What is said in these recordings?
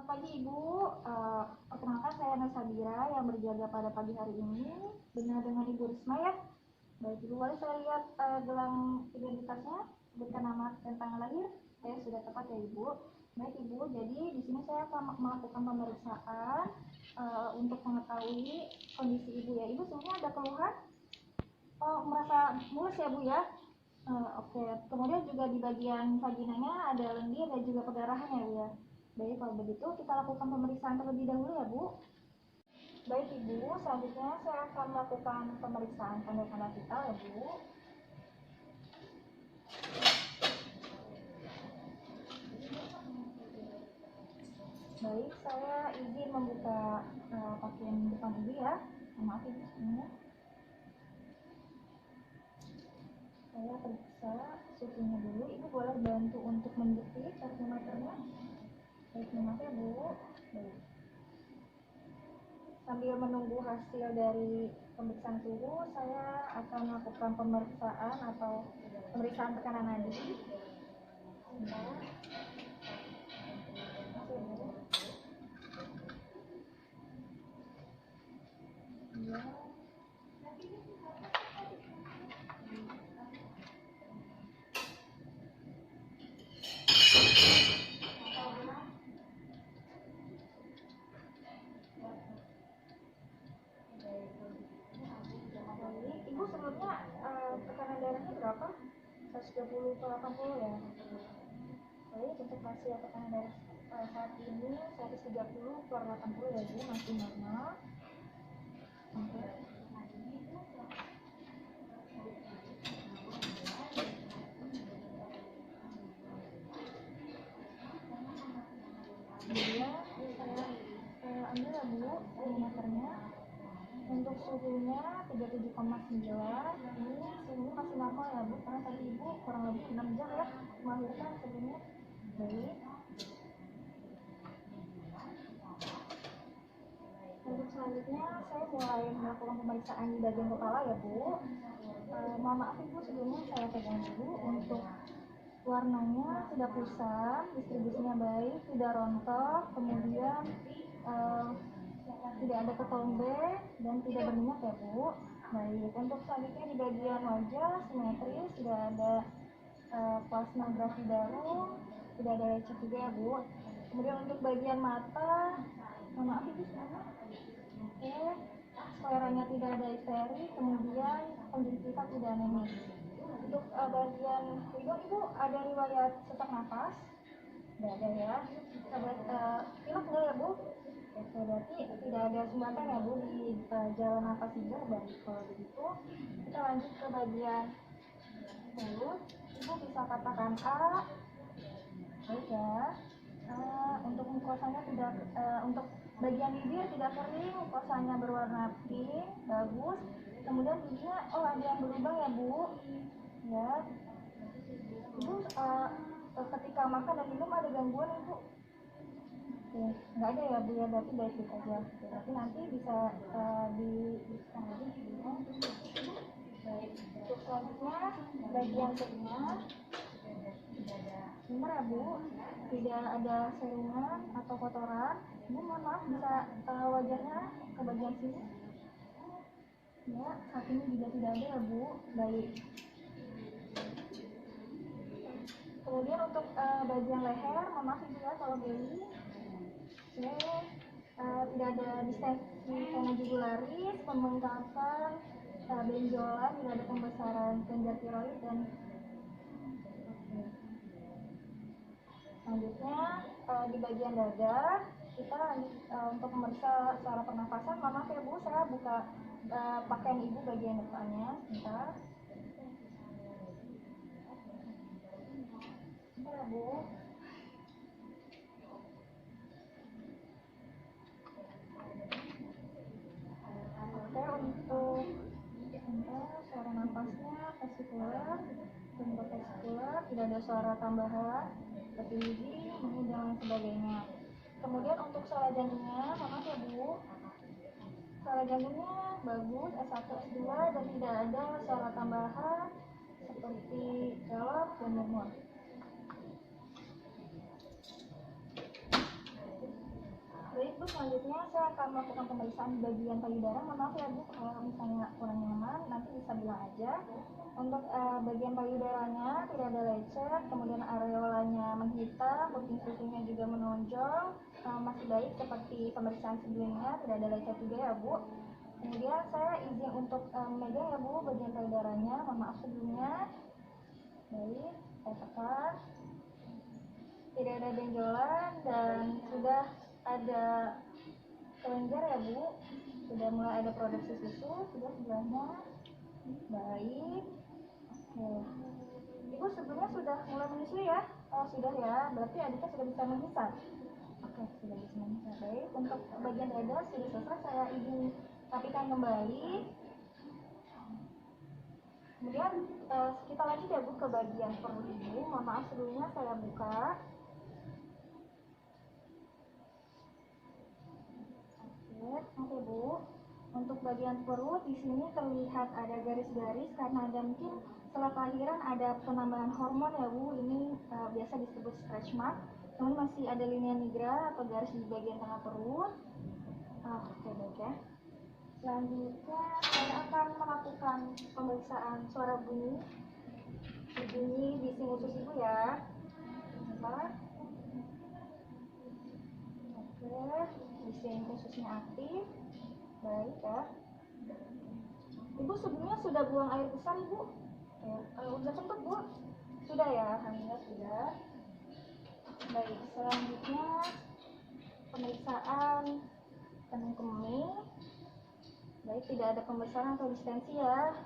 Selamat pagi Ibu, perkenalkan saya Nasabira yang berjaga pada pagi hari ini. Benar dengan Ibu Risma ya? Baik Ibu, boleh saya lihat gelang identitasnya, sebutkan nama dan tanggal lahir. Sudah tepat ya Ibu. Baik Ibu, jadi di sini saya akan melakukan pemeriksaan untuk mengetahui kondisi Ibu ya. Ibu sebenarnya ada keluhan? Oh, merasa mulus ya Bu ya? Oke. Kemudian juga di bagian vaginanya ada lendir dan juga perdarahan ya Bu ya. Baik, kalau begitu kita lakukan pemeriksaan terlebih dahulu ya Bu. Baik Ibu, selanjutnya saya akan melakukan pemeriksaan tanda-tanda vital ya Bu. Baik, saya izin membuka pakaian depan Ibu ya. Maaf Ibu sebenarnya. Saya periksa suhunya dulu. Ibu boleh bantu untuk mendetik termometernya. Baik, maaf ya Bu. Baik. Sambil menunggu hasil dari pemeriksaan suhu, saya akan melakukan pemeriksaan atau pemeriksaan tekanan nadi. Ibu sebelumnya tekanan darahnya berapa? 120 ke 80 ya? Baik, untuk hasil tekanan darah saat ini 130 per 80 ya Bu, masih normal. Kemudian saya ambil ya Bu termometernya. Untuk suhunya 37,9. Ini suhunya masih normal ya Bu, karena tadi Ibu kurang lebih 6 jam ya melahirkan sebelumnya. Baik. Untuk selanjutnya saya mulai melakukan pemeriksaan di bagian kepala ya Bu. Mohon maaf Ibu sebelumnya saya pegang dulu. Untuk warnanya tidak pusam, distribusinya baik, tidak rontok, kemudian tidak ada ketombe dan tidak berminyak ya Bu. Baik, untuk selanjutnya di bagian wajah simetris, tidak ada plasmagrafi darum, tidak ada lecet juga ya Bu. Kemudian untuk bagian mata, maaf Ibu sebenarnya. Oke, skleranya tidak ada histeri, kemudian konjungtiva tidak anemis. Untuk bagian hidung Ibu ada riwayat sesak nafas? Tidak ada ya. Pilek enggak ya Bu? Oke, berarti tidak ada sumbatan ya Bu di jalan nafas Ibu. Baik, kalau begitu kita lanjut ke bagian mulut. Ibu bisa katakan A. Baik ya. Untuk mukosanya tidak, untuk bagian bibir tidak kering, mukosanya berwarna pink, bagus. Kemudian bibirnya, ada yang berlubang ya Bu. Ya. Ibu ketika makan dan minum ada gangguan Ibu? Oke, nggak ada ya Bu ya, berarti baik-baik aja. Berarti nanti bisa diberikan lagi ya. Baik, untuk selanjutnya bagian telinga. Benar ya Bu, tidak ada serungan atau kotoran. Ibu mohon maaf bisa wajahnya ke bagian sini. Ya, saat ini juga tidak ada ya Bu. Baik. Kemudian untuk bagian leher, mohon maaf Ibu ya kalau belly. Oke, tidak ada distensi vena jugularis, pembengkakan, benjolan, tidak ada pembesaran kelenjar tiroid dan selanjutnya di bagian dada kita untuk memeriksa secara pernafasan. Maaf ya Bu, saya buka pakaian Ibu bagian depannya sebentar. Sebentar ya Bu. Oke, untuk suara nafasnya vesikular, vesikular, tidak ada suara tambahan seperti gigi, dan lain sebagainya. Kemudian untuk suara jantungnya, maaf ya Bu, suara jantungnya bagus, S1, S2 dan tidak ada suara tambahan seperti galak dan murmur. selanjutnya saya akan melakukan pemeriksaan di bagian payudara. Mohon maaf ya Bu, kalau misalnya kurang nyaman nanti bisa bilang aja. Untuk bagian payudaranya tidak ada lecet, kemudian areolanya menghitam, puting-putingnya juga menonjol, masih baik seperti pemeriksaan sebelumnya, tidak ada lecet juga ya Bu. Kemudian saya izin untuk memegang ya Bu bagian payudaranya. Mohon maaf sebelumnya. Baik, saya tekan. Tidak ada benjolan dan sudah ada kelenjar ya Bu, sudah mulai ada produksi susu, sudah sebelahnya. Baik, oke. Ibu sebelumnya sudah mulai menyusui ya? Oh sudah ya, berarti adiknya sudah bisa menghisap. Oke, sudah bisa menghisap. Baik, untuk bagian dada sudah selesai, saya izin rapikan kembali. Kemudian kita lanjut ya Bu ke bagian perut Ibu. Mohon maaf sebelumnya saya buka. Oke Bu, untuk bagian perut di sini terlihat ada garis-garis karena ada mungkin setelah kelahiran ada penambahan hormon ya Bu. Ini biasa disebut stretch mark. Kemudian masih ada linea nigra atau garis di bagian tengah perut. Oke baik ya. Selanjutnya saya akan melakukan pemeriksaan suara bunyi bising usus Ibu ya. Bentar. Oke, bising ususnya aktif. Baik ya. Ibu sebelumnya sudah buang air besar Ibu? Ya, udah sempet Bu? Sudah ya, alhamdulillah sudah. Baik, selanjutnya pemeriksaan kening kemih. Baik, tidak ada pembesaran atau distensi ya.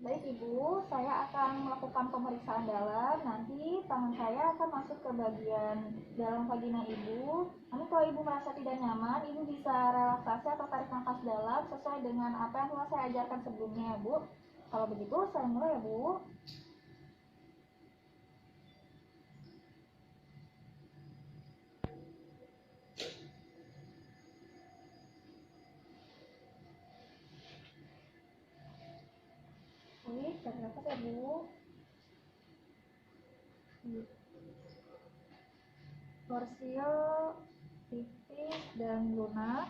Baik Ibu, saya akan melakukan pemeriksaan dalam. Nanti tangan saya akan masuk ke bagian dalam vagina Ibu. Nanti kalau Ibu merasa tidak nyaman, Ibu bisa relaksasi atau tarik nafas dalam sesuai dengan apa yang telah saya ajarkan sebelumnya ya Bu. Kalau begitu, saya mulai ya Bu. Baik, tarik nafas ya Bu. Torsil, tipis dan lunak.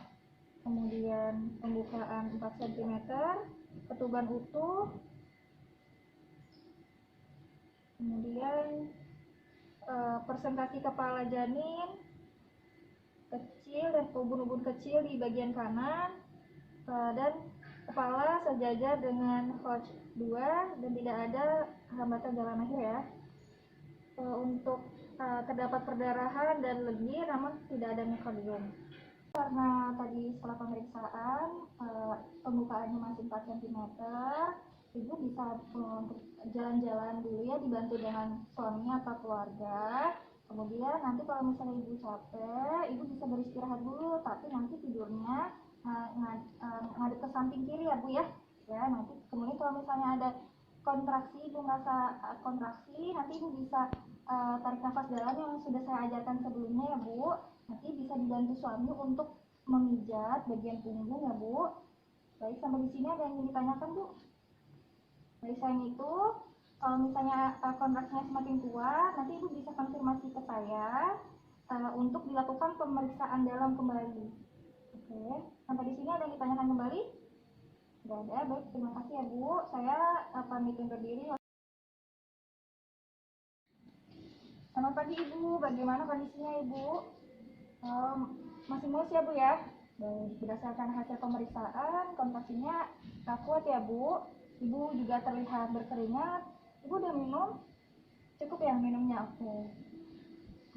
Kemudian pembukaan 4 cm, ketuban utuh, kemudian presentasi kepala janin kecil dan ubun-ubun kecil di bagian kanan, dan kepala sejajar dengan Hodge 2 dan tidak ada hambatan jalan akhir ya. Untuk terdapat perdarahan dan lendir namun tidak ada myokardium. Karena tadi setelah pemeriksaan pembukaannya masih 4 cm, Ibu bisa untuk jalan-jalan dulu ya, dibantu dengan suami atau keluarga. Kemudian nanti kalau misalnya Ibu capek, Ibu bisa beristirahat dulu, tapi nanti tidurnya ngadep ke samping kiri ya Bu ya. Ya, nanti kemudian kalau misalnya ada kontraksi, Ibu merasa kontraksi, nanti Ibu bisa tarik nafas dalam yang sudah saya ajarkan sebelumnya ya Bu. Nanti bisa dibantu suami untuk memijat bagian punggung ya Bu. Baik, sampai di sini ada yang ingin ditanyakan Bu? Baik, selain itu kalau misalnya kontraksinya semakin kuat, nanti Ibu bisa konfirmasi ke saya untuk dilakukan pemeriksaan dalam kembali. Oke, sampai di sini ada yang ditanyakan kembali? Tidak ada. Baik, terima kasih ya Bu. Saya pamit undur diri. Selamat pagi Ibu, bagaimana kondisinya Ibu? Masih mulus ya Bu ya? Baik, berdasarkan hasil pemeriksaan, kontraksinya kuat ya Bu. Ibu juga terlihat berkeringat. Ibu udah minum? Cukup ya minumnya? Oke.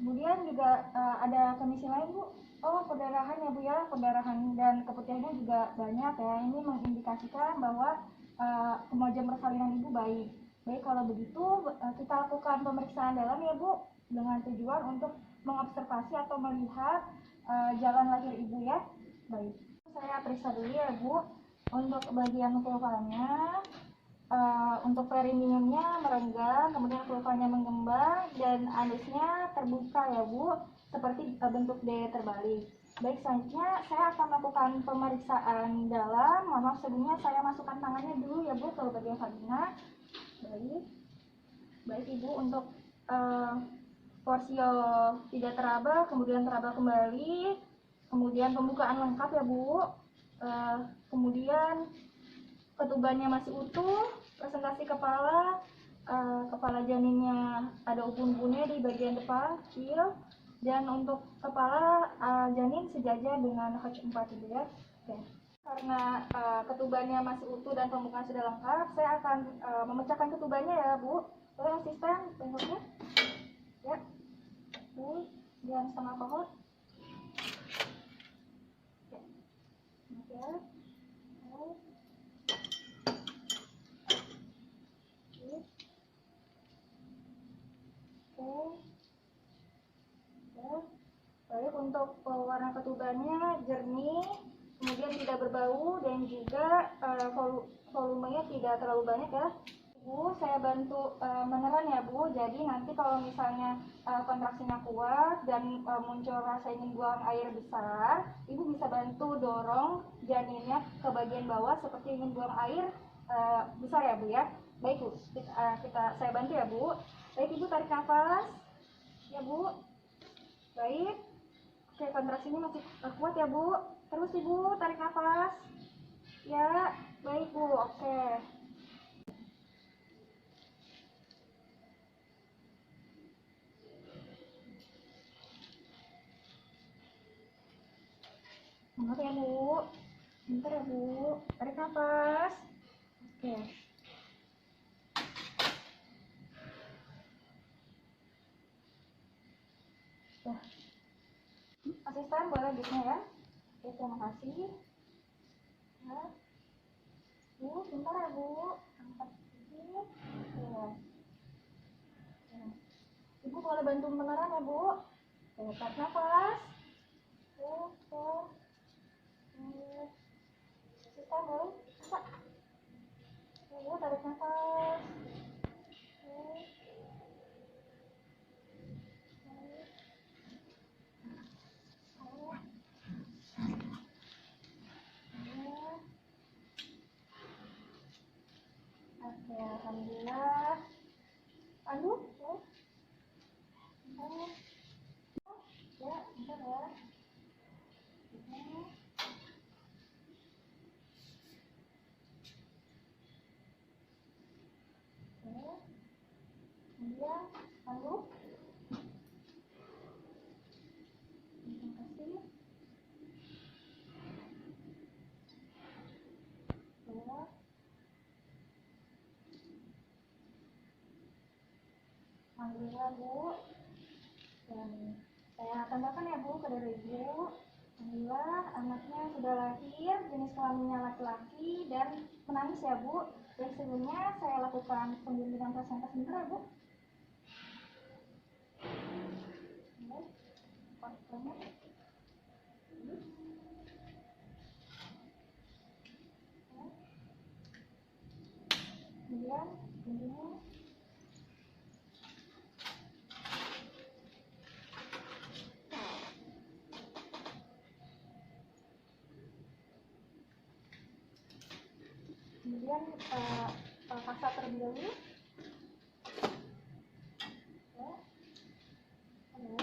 Kemudian juga ada kondisi lain Bu? Oh, perdarahan ya Bu ya, perdarahan dan keputihannya juga banyak ya. Ini mengindikasikan bahwa kemajuan persalinan Ibu baik. Baik, kalau begitu kita lakukan pemeriksaan dalam ya Bu, dengan tujuan untuk mengobservasi atau melihat jalan lahir Ibu ya. Baik, saya periksa dulu ya Bu. Untuk bagian vulvanya, untuk perineumnya merenggang, kemudian vulvanya mengembang dan anusnya terbuka ya Bu, seperti bentuk D terbalik. Baik, selanjutnya saya akan melakukan pemeriksaan dalam. Mohon maaf sebelumnya saya masukkan tangannya dulu ya Bu ke bagian vagina. Baik Ibu, untuk porsio tidak teraba, kemudian teraba kembali, kemudian pembukaan lengkap ya Bu. Kemudian ketubannya masih utuh, presentasi kepala, kepala janinnya ada ubun-ubunnya di bagian depan kecil, dan untuk kepala janin sejajar dengan H4 gitu ya. Oke. Karena ketubannya masih utuh dan pembukaan sudah lengkap, saya akan memecahkan ketubannya ya Bu. Boleh asisten bentuknya? Ya, Bu, yang setengah pohon. Oke. Baik, untuk warna ketubannya jernih, kemudian tidak berbau, dan juga volumenya tidak terlalu banyak ya. Bu, saya bantu meneran ya Bu. Jadi nanti kalau misalnya kontraksinya kuat dan muncul rasa ingin buang air besar, Ibu bisa bantu dorong janinnya ke bagian bawah seperti ingin buang air besar ya Bu ya. Baik Bu, saya bantu ya Bu. Baik Ibu, tarik nafas ya Bu. Baik. Oke, kontraksinya masih kuat ya Bu. Terus Ibu tarik nafas. Ya, baik Bu. Oke. Semangat ya Bu. Bentar ya Bu. Tarik nafas. Oke. Nah. Asisten boleh duduknya ya. Oke, terima kasih. Nah. Bu, bentar ya Bu. Angkat sedikit. Oke. Ibu boleh bantu meneran ya Bu. Oke, tarik nafas. Oke. Asisten boleh? Bisa. Ibu tarik nafas. Oke, alhamdulillah. Aduh, ya, bentar ya. Kemudian, lalu, terima kasih. Ya. Alhamdulillah Bu. Dan saya tambahkan ya Bu ke dari Ibu. Alhamdulillah anaknya sudah lahir, jenis kelaminnya laki-laki dan menangis ya Bu. Dan sebelumnya saya lakukan pembimbingan plasenta sebentar ya Bu. Kemudian ini kemudian paksa terlebih dahulu. Ya. Halo.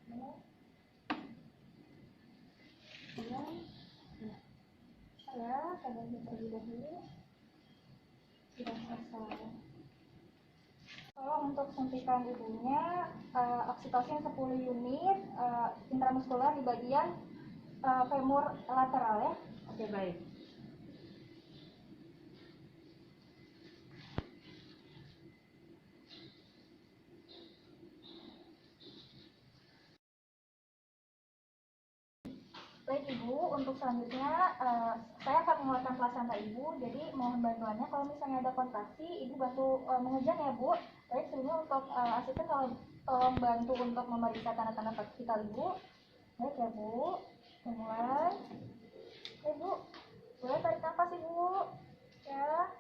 Halo. Kemudian saya terlebih dahulu sudah selesai. Kalau untuk suntikan ibunya, oksitosin 10 unit intramuskular di bagian femur lateral ya. Oke, baik. Baik Ibu, untuk selanjutnya saya akan mengeluarkan plasenta Ibu, jadi mohon bantuannya kalau misalnya ada kontraksi, Ibu bantu mengejar ya Bu. Baik, sebelumnya untuk asisten tolong bantu untuk memeriksa tanda-tanda vital Ibu. Baik ya Bu, mulai. Ibu, boleh tarik nafas Ibu. Ya,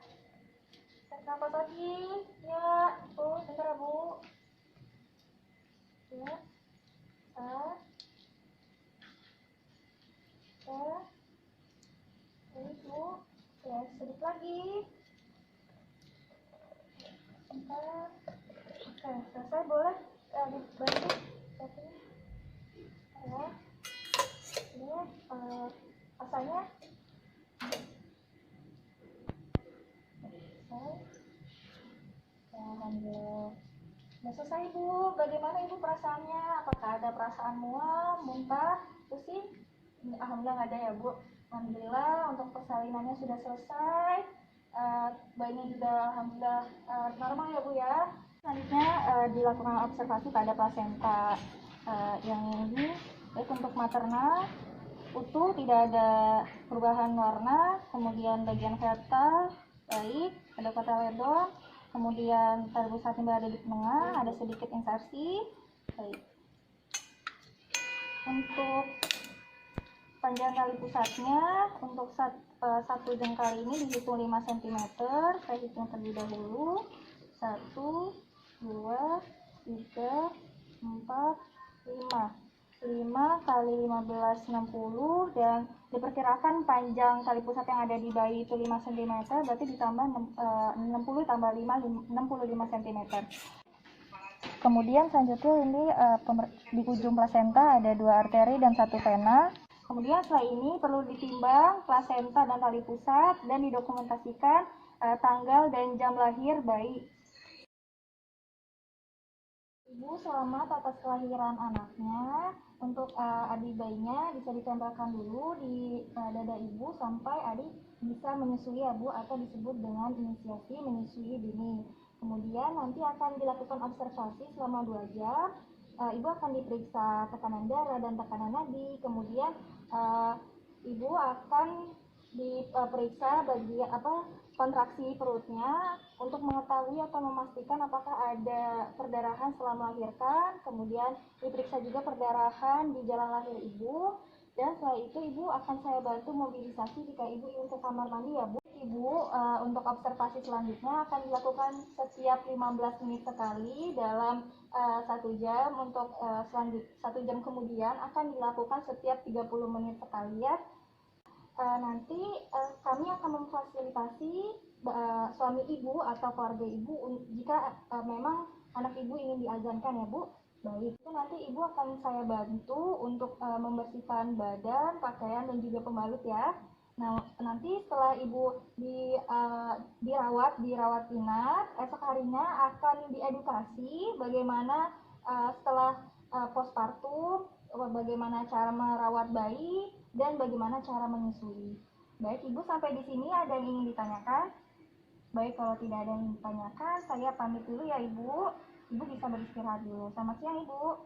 tarik nafas lagi. Ya, Bu, bentar ya Bu. Ya, Bu. Ya, sedikit lagi. Bentar. Oke, selesai boleh dibantu. Ini rasanya alhamdulillah. Nah, selesai Ibu. Bagaimana Ibu perasaannya? Apakah ada perasaan mual, muntah, pusing? Alhamdulillah nggak ada ya Bu. Alhamdulillah untuk persalinannya sudah selesai. Bayinya juga alhamdulillah normal ya Bu ya. Selanjutnya dilakukan observasi pada plasenta yang ini, baik untuk materna utuh, tidak ada perubahan warna, kemudian bagian fetal baik, ada kotyledon, kemudian tali pusat berada di tengah, ada sedikit insersi baik. Untuk panjang tali pusatnya untuk satu jengkal ini dihitung 5 cm. Saya hitung terlebih dahulu. 1, 2, 3, 4, 5. 5 kali 15 60, dan diperkirakan panjang tali pusat yang ada di bayi itu 5 cm, berarti ditambah 60 tambah 5 65 cm. Kemudian selanjutnya ini di ujung plasenta ada 2 arteri dan 1 vena. Kemudian setelah ini perlu ditimbang plasenta dan tali pusat dan didokumentasikan tanggal dan jam lahir bayi. Ibu selamat atas kelahiran anaknya. Untuk adik bayinya bisa ditempelkan dulu di dada ibu sampai adik bisa menyusui ya Bu, atau disebut dengan inisiasi menyusui dini. Kemudian nanti akan dilakukan observasi selama 2 jam. Ibu akan diperiksa tekanan darah dan tekanan nadi. Kemudian ibu akan diperiksa bagian kontraksi perutnya untuk mengetahui atau memastikan apakah ada perdarahan setelah melahirkan. Kemudian diperiksa juga perdarahan di jalan lahir ibu, dan setelah itu ibu akan saya bantu mobilisasi jika ibu ingin ke kamar mandi ya Bu. Ibu untuk observasi selanjutnya akan dilakukan setiap 15 menit sekali dalam 1 jam. Untuk 1 jam kemudian akan dilakukan setiap 30 menit sekali ya. Nanti kami akan memfasilitasi suami ibu atau keluarga ibu jika memang anak ibu ingin diazankan ya Bu. Baik, itu nanti ibu akan saya bantu untuk membersihkan badan, pakaian, dan juga pembalut ya. Nah, nanti setelah ibu dirawat inap, esok harinya akan diedukasi bagaimana setelah postpartum, bagaimana cara merawat bayi, dan bagaimana cara menyusui. Baik Ibu, sampai di sini ada yang ingin ditanyakan? Baik, kalau tidak ada yang ditanyakan, saya pamit dulu ya Ibu. Ibu bisa beristirahat dulu. Selamat siang Ibu.